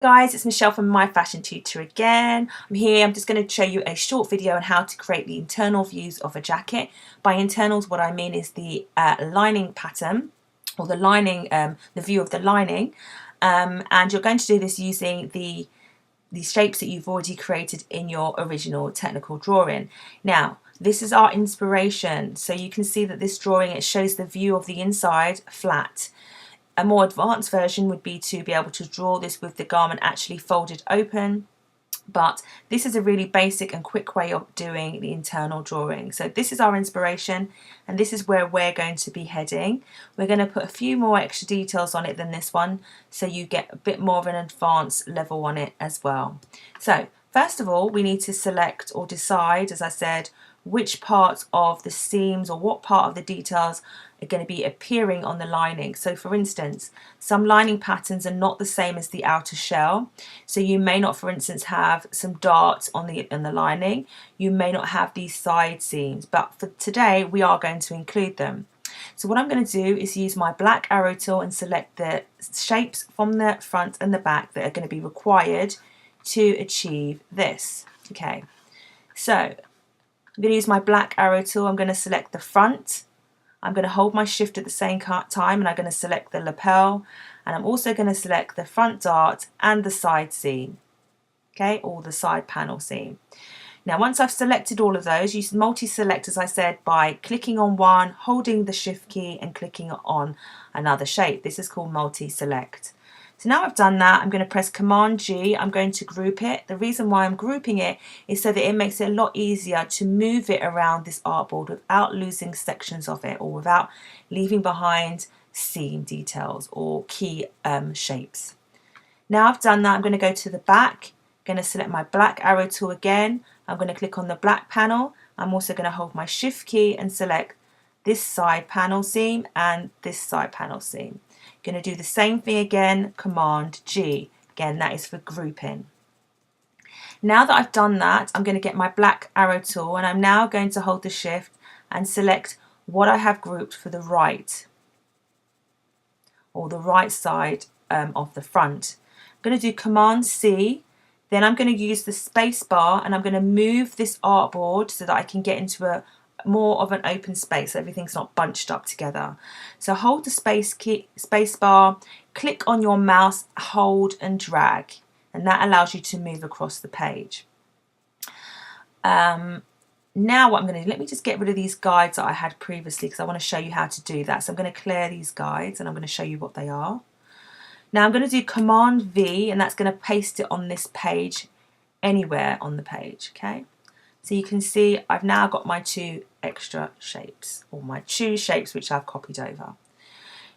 Guys, it's Michelle from My Fashion Tutor again. I'm just going to show you a short video on how to create the internal views of a jacket. By internals, what I mean is the lining pattern, or the lining, the view of the lining, and you're going to do this using the shapes that you've already created in your original technical drawing. Now, this is our inspiration, so you can see that this drawing, it shows the view of the inside flat. A more advanced version would be to be able to draw this with the garment actually folded open, but this is a really basic and quick way of doing the internal drawing. So this is our inspiration, and this is where we're going to be heading. We're going to put a few more extra details on it than this one, so you get a bit more of an advanced level on it as well. So first of all, we need to select or decide, as I said, which part of the seams or what part of the details are going to be appearing on the lining. So for instance, some lining patterns are not the same as the outer shell. So you may not, for instance, have some darts on the lining. You may not have these side seams, but for today we are going to include them. So what I'm going to do is use my black arrow tool and select the shapes from the front and the back that are going to be required to achieve this. Okay, so I'm going to use my black arrow tool. I'm going to select the front. I'm going to hold my shift at the same time, and I'm going to select the lapel, and I'm also going to select the front dart and the side seam, okay, or the side panel seam. Now once I've selected all of those, you multi-select, as I said, by clicking on one, holding the shift key and clicking on another shape. This is called multi-select. So now I've done that, I'm going to press Command G. I'm going to group it. The reason why I'm grouping it is so that it makes it a lot easier to move it around this artboard without losing sections of it, or without leaving behind seam details or key shapes. Now I've done that, I'm going to go to the back. I'm going to select my black arrow tool again. I'm going to click on the black panel. I'm also going to hold my shift key and select this side panel seam and this side panel seam. Going to do the same thing again, Command G. Again, that is for grouping. Now that I've done that, I'm going to get my black arrow tool, and I'm now going to hold the shift and select what I have grouped for the right, or the right side of the front. I'm going to do Command C. Then I'm going to use the space bar, and I'm going to move this artboard so that I can get into a more of an open space, so everything's not bunched up together. So hold the space bar, click on your mouse, hold and drag, and that allows you to move across the page. Now what I'm going to do, let me just get rid of these guides that I had previously, because I want to show you how to do that. So I'm going to clear these guides, and I'm going to show you what they are. Now I'm going to do Command V, and that's going to paste it on this page, anywhere on the page. Okay, so you can see I've now got my two extra shapes, or my two shapes which I've copied over.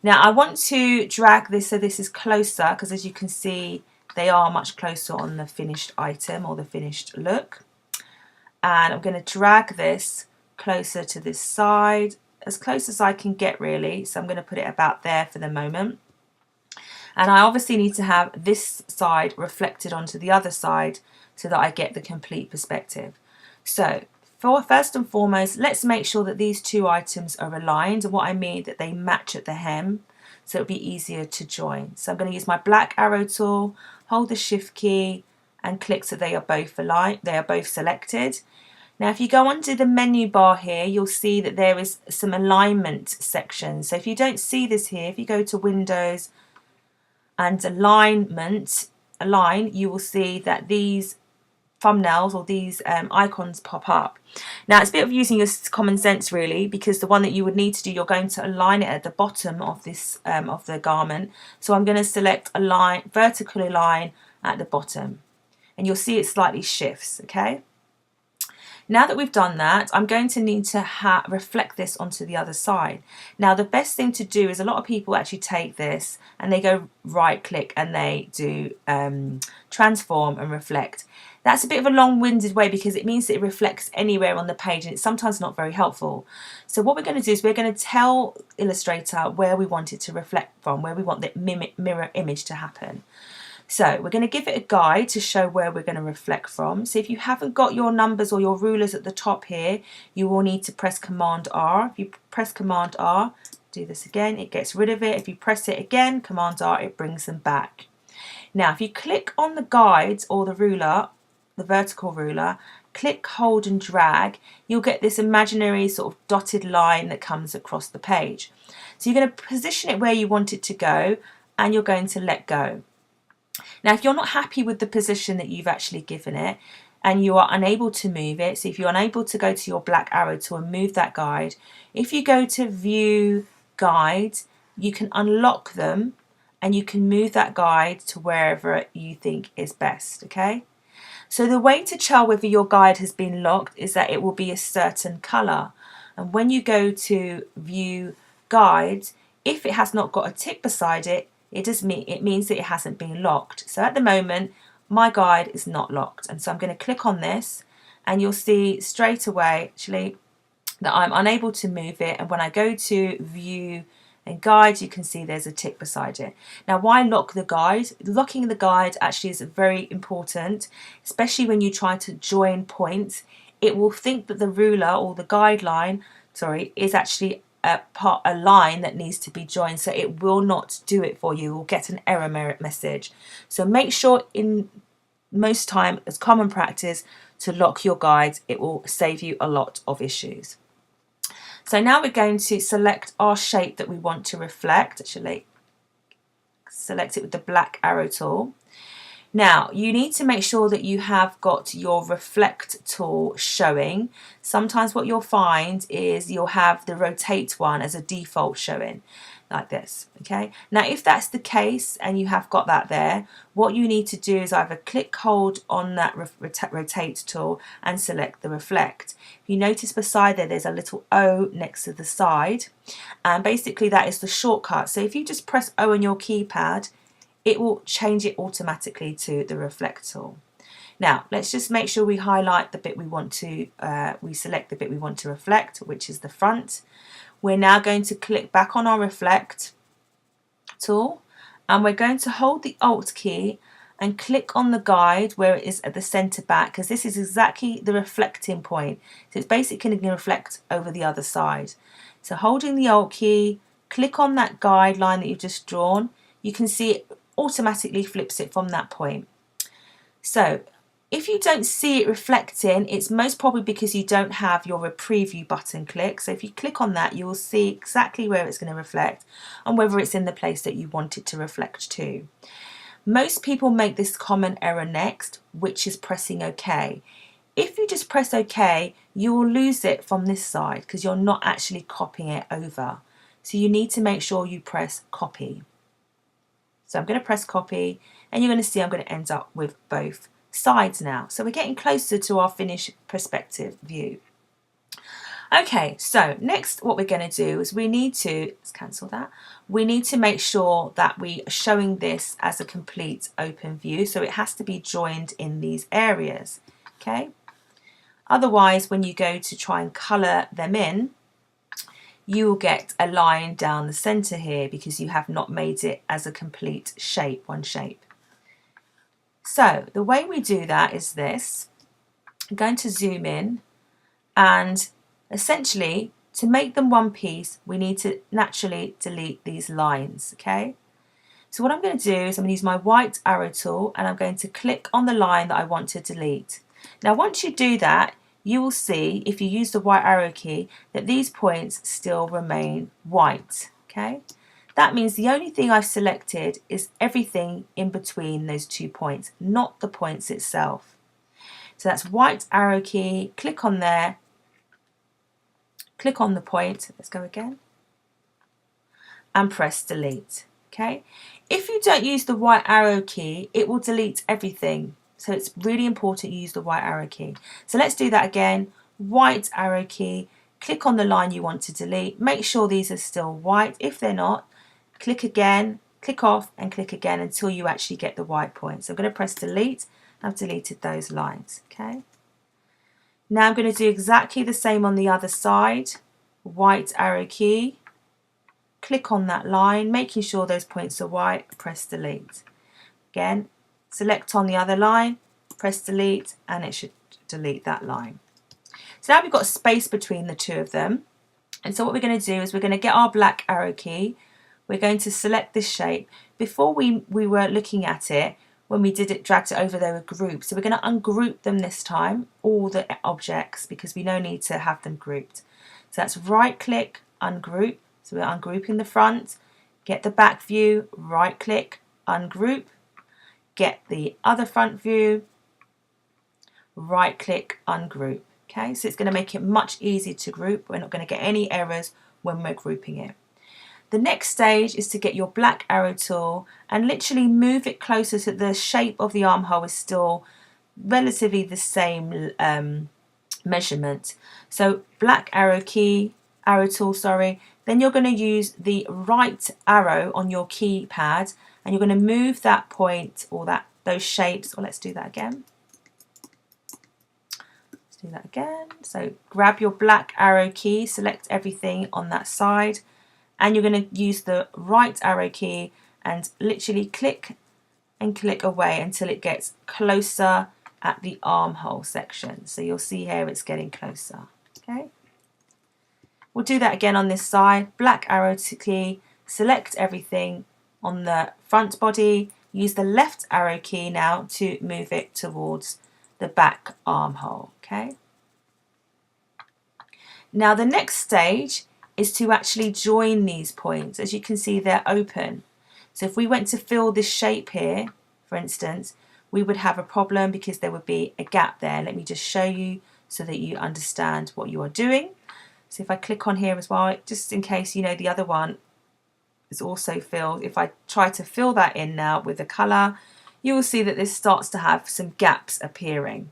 Now I want to drag this so this is closer, because as you can see they are much closer on the finished item or the finished look. And I'm going to drag this closer to this side, as close as I can get really. So I'm going to put it about there for the moment. And I obviously need to have this side reflected onto the other side so that I get the complete perspective. So first and foremost, let's make sure that these two items are aligned, and what I mean that they match at the hem, so it'll be easier to join. So I'm going to use my black arrow tool, hold the shift key and click so they are both aligned, they are both selected. Now if you go onto the menu bar here, you'll see that there is some alignment sections. So if you don't see this here, if you go to Windows and Align, you will see that these thumbnails or these icons pop up. Now it's a bit of using your common sense really, because the one that you would need to do, you're going to align it at the bottom of this of the garment. So I'm going to select align, vertical align at the bottom, and you'll see it slightly shifts. Okay, now that we've done that, I'm going to need to reflect this onto the other side. Now the best thing to do is, a lot of people actually take this and they go right click and they do transform and reflect. That's a bit of a long-winded way, because it means that it reflects anywhere on the page, and it's sometimes not very helpful. So what we're going to do is we're going to tell Illustrator where we want it to reflect from, where we want the mirror image to happen. So we're going to give it a guide to show where we're going to reflect from. So if you haven't got your numbers or your rulers at the top here, you will need to press Command R. If you press Command R, do this again, it gets rid of it. If you press it again, Command R, it brings them back. Now if you click on the guide or the ruler, the vertical ruler, click, hold and drag, you'll get this imaginary sort of dotted line that comes across the page. So you're going to position it where you want it to go, and you're going to let go. Now if you're not happy with the position that you've actually given it and you are unable to move it, so if you're unable to go to your black arrow tool and move that guide, if you go to view guide, you can unlock them and you can move that guide to wherever you think is best. Okay, so the way to tell whether your guide has been locked is that it will be a certain color, and when you go to view guides, if it has not got a tick beside it, it means that it hasn't been locked. So at the moment my guide is not locked, and so I'm going to click on this and you'll see straight away actually that I'm unable to move it, and when I go to view and guide, you can see there's a tick beside it. Now why lock the guide? Locking the guide actually is very important, especially when you try to join points. It will think that the ruler or the guideline, is actually a line that needs to be joined, so it will not do it for you. You'll get an error message. So make sure, in most time as common practice, to lock your guides. It will save you a lot of issues. So now we're going to select our shape that we want to reflect. Actually, select it with the black arrow tool. Now you need to make sure that you have got your reflect tool showing. Sometimes what you'll find is you'll have the rotate one as a default showing, like this. Okay, now if that's the case and you have got that there, what you need to do is either click, hold on that rotate tool and select the reflect. If you notice beside there's a little O next to the side, and basically that is the shortcut. So if you just press O on your keypad, it will change it automatically to the reflect tool. Now let's just make sure we highlight the bit we want to, we select the bit we want to reflect, which is the front. We're now going to click back on our reflect tool, and we're going to hold the Alt key and click on the guide where it is at the center back, because this is exactly the reflecting point. So it's basically going to reflect over the other side. So holding the Alt key, click on that guideline that you've just drawn. You can see it automatically flips it from that point. So if you don't see it reflecting, it's most probably because you don't have your preview button clicked. So if you click on that, you will see exactly where it's going to reflect and whether it's in the place that you want it to reflect to. Most people make this common error next, which is pressing OK. If you just press OK, you will lose it from this side because you're not actually copying it over. So you need to make sure you press copy. So I'm going to press copy, and you're going to see I'm going to end up with both sides now. So we're getting closer to our finished perspective view. Okay, so next what we're going to do is we need to, let's cancel that, we need to make sure that we are showing this as a complete open view, so it has to be joined in these areas. Okay, otherwise when you go to try and colour them in, you will get a line down the center here because you have not made it as a complete shape, one shape. So the way we do that is this. I'm going to zoom in, and essentially to make them one piece we need to naturally delete these lines. Okay, so what I'm going to do is I'm going to use my white arrow tool and I'm going to click on the line that I want to delete. Now once you do that, you will see, if you use the white arrow key, that these points still remain white. Okay, that means the only thing I've selected is everything in between those 2 points, not the points itself. So that's white arrow key, click on there, click on the point, let's go again, and press delete. Okay, if you don't use the white arrow key, it will delete everything. So it's really important you use the white arrow key. So let's do that again. White arrow key, click on the line you want to delete. Make sure these are still white. If they're not, click again, click off and click again until you actually get the white point. So I'm going to press delete. I've deleted those lines. Okay. Now I'm going to do exactly the same on the other side. White arrow key, click on that line, making sure those points are white, press delete. Again, select on the other line, press delete, and it should delete that line. So now we've got space between the two of them. And so what we're going to do is we're going to get our black arrow key. We're going to select this shape. before we were looking at it, when we did it, dragged it over, they were grouped. So we're going to ungroup them this time, all the objects, because we no need to have them grouped. So that's right click, ungroup. So we're ungrouping the front, get the back view, right click, ungroup, get the other front view, right click, ungroup. Okay, so it's going to make it much easier to group. We're not going to get any errors when we're grouping it. The next stage is to get your black arrow tool and literally move it closer so the shape of the armhole is still relatively the same measurement. So black arrow tool, then you're going to use the right arrow on your keypad and you're going to move that point or those shapes, or let's do that again. So grab your black arrow key, select everything on that side, and you're going to use the right arrow key and literally click and click away until it gets closer at the armhole section. So you'll see here it's getting closer. Okay. We'll do that again on this side. Black arrow key, select everything on the front body, use the left arrow key now to move it towards the back armhole. Okay. Now the next stage is to actually join these points. As you can see, they're open. So if we went to fill this shape here, for instance, we would have a problem because there would be a gap there. Let me just show you so that you understand what you are doing. So if I click on here as well, just in case you know the other one is also filled, if I try to fill that in now with a colour, you will see that this starts to have some gaps appearing.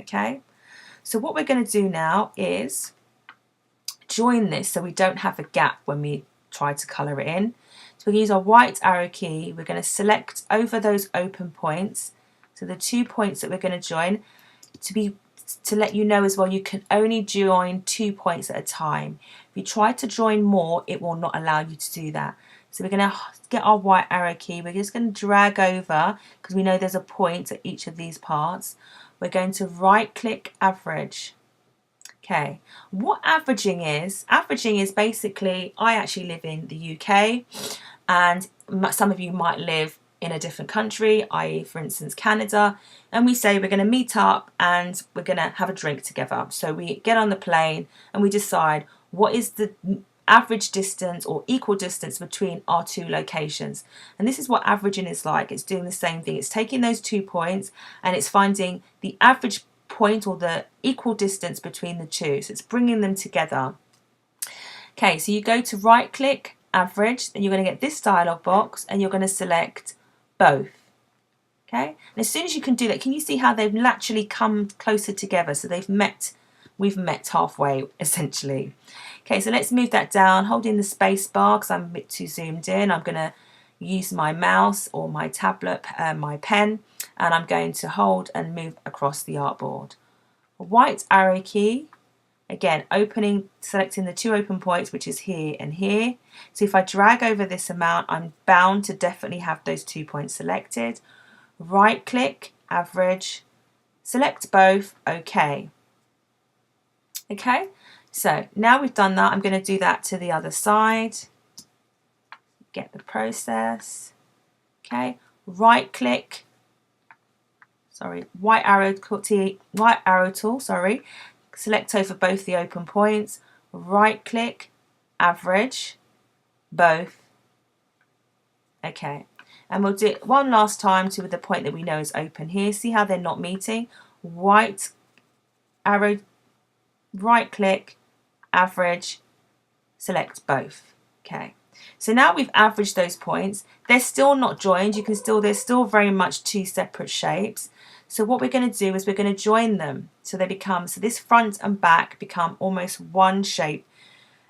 Okay, so what we're going to do now is join this so we don't have a gap when we try to colour it in. So we're going to use our white arrow key. We're going to select over those open points. So the 2 points that we're going to join, to let you know as well, you can only join 2 points at a time. If you try to join more, it will not allow you to do that. So we're going to get our white arrow key. We're just going to drag over because we know there's a point at each of these parts. We're going to right click average. Okay, what averaging is basically, I actually live in the UK and some of you might live in a different country, i.e. for instance Canada, and we say we're going to meet up and we're going to have a drink together. So we get on the plane and we decide what is the average distance or equal distance between our 2 locations. And this is what averaging is like. It's doing the same thing. It's taking those 2 points and it's finding the average point or the equal distance between the 2. So it's bringing them together. Okay, so you go to right click average and you're going to get this dialog box and you're going to select both. Okay, and as soon as you can do that, can you see how they've naturally come closer together? So we've met halfway essentially. Okay, so let's move that down, holding the space bar because I'm a bit too zoomed in. I'm going to use my mouse or my tablet, my pen, and I'm going to hold and move across the artboard. White arrow key, again selecting the 2 open points, which is here and here. So if I drag over this amount, I'm bound to definitely have those 2 points selected. Right click, average, select both, OK. Okay, so now we've done that, I'm going to do that to the other side. Get the process. Okay, right click, white arrow tool, select over both the open points, right click, average, both. Okay, and we'll do it one last time to the point that we know is open here. See how they're not meeting? White arrow, right click, average, select both. Okay, so now we've averaged those points. They're still not joined. They're still very much 2 separate shapes. So what we're going to do is we're going to join them so this front and back become almost one shape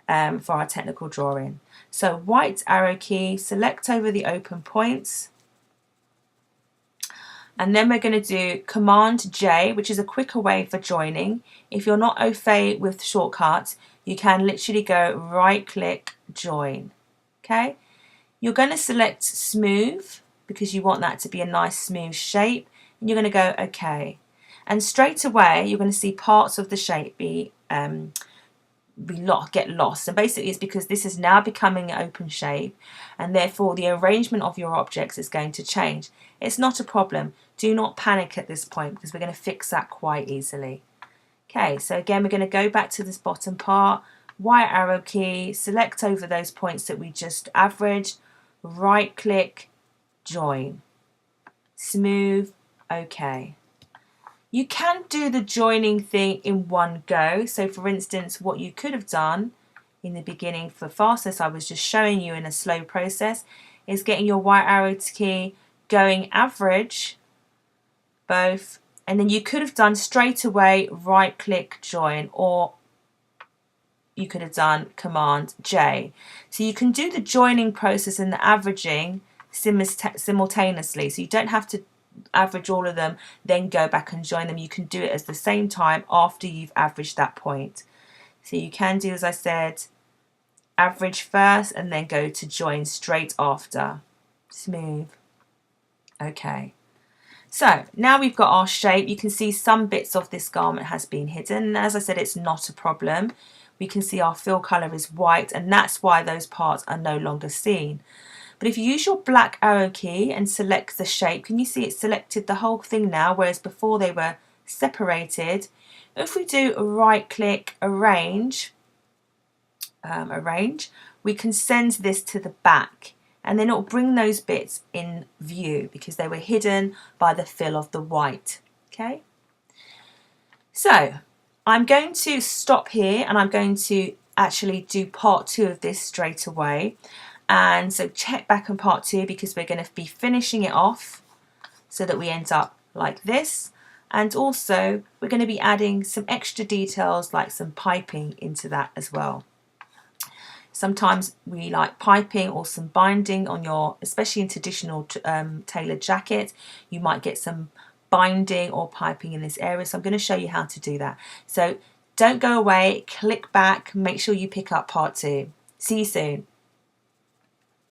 for our technical drawing. So white arrow key, select over the open points, and then we're going to do Command J, which is a quicker way for joining. If you're not au fait with shortcuts, you can literally go right click join. Okay, you're going to select smooth because you want that to be a nice smooth shape, and you're going to go OK, and straight away you're going to see parts of the shape be get lost. And basically it's because this is now becoming an open shape, and therefore the arrangement of your objects is going to change. It's not a problem. Do not panic at this point, because we're going to fix that quite easily. Okay, so again we're going to go back to this bottom part, right arrow key, select over those points that we just averaged, right click, join, smooth, okay. You can do the joining thing in one go. So for instance, what you could have done in the beginning for fastness, I was just showing you in a slow process, is getting your right arrow key, going average, both, and then you could have done straight away right click join, or you could have done Command J. So you can do the joining process and the averaging simultaneously. So you don't have to average all of them, then go back and join them. You can do it at the same time after you've averaged that point. So you can do, as I said, average first and then go to join straight after. Smooth. Okay. So now we've got our shape. You can see some bits of this garment has been hidden. As I said, it's not a problem. We can see our fill colour is white, and that's why those parts are no longer seen. But if you use your black arrow key and select the shape, can you see it's selected the whole thing now, whereas before they were separated? If we do right click, arrange, we can send this to the back, and then it will bring those bits in view because they were hidden by the fill of the white. Okay, so I'm going to stop here, and I'm going to actually do part 2 of this straight away. And so check back on part 2, because we're going to be finishing it off so that we end up like this. And also we're going to be adding some extra details like some piping into that as well. Sometimes we like piping or some binding on your, especially in traditional tailored jackets, you might get some binding or piping in this area. So I'm going to show you how to do that. So don't go away, click back, make sure you pick up part 2. See you soon.